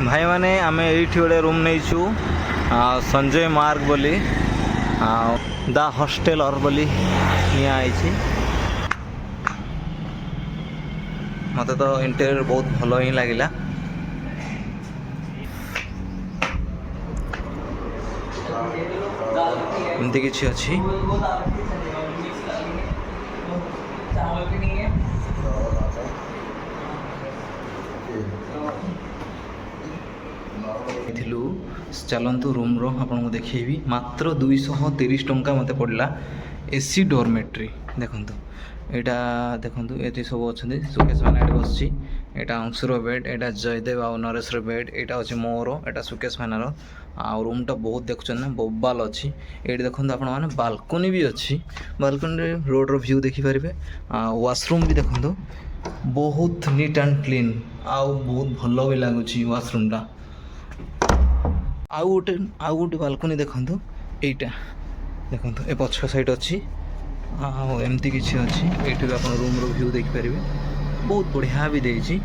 भाई माने आम ये गोटे रूम नहीं संजय मार्ग बोली द हॉस्टेलर बोली नियाई मत तो इंटेरियर बहुत भल ही लगिला। एमती किसी अच्छी चलतु रूम रो आपको देखी मात्र 230 टंका मत पड़ा एसी डोरमेट्री देखु यहाँ देखु ये सब अच्छा सुकेश मैंने ये बस यहाँ अंशुर बेड यहाँ जयदेव आ नरेश बेड यहाँ हूँ मोर यहाँ सुकेश मैनार आ रूम टा बहुत देखुं ना बोबाल अच्छी ये देखते आप बालकनी भी अच्छी बालकनी रोड रो व्यू देखिपारे वाशरूम भी देखु बहुत नीट एंड क्लीन आउ बहुत भल भी लगुच वाशरूम टा आउ गोटे बालकनी देखु यहीटा देखु ए पछ साइड अच्छी एमती किसी अच्छी ये आप रूम रो व्यू देखिपारे बहुत बढ़िया भी देती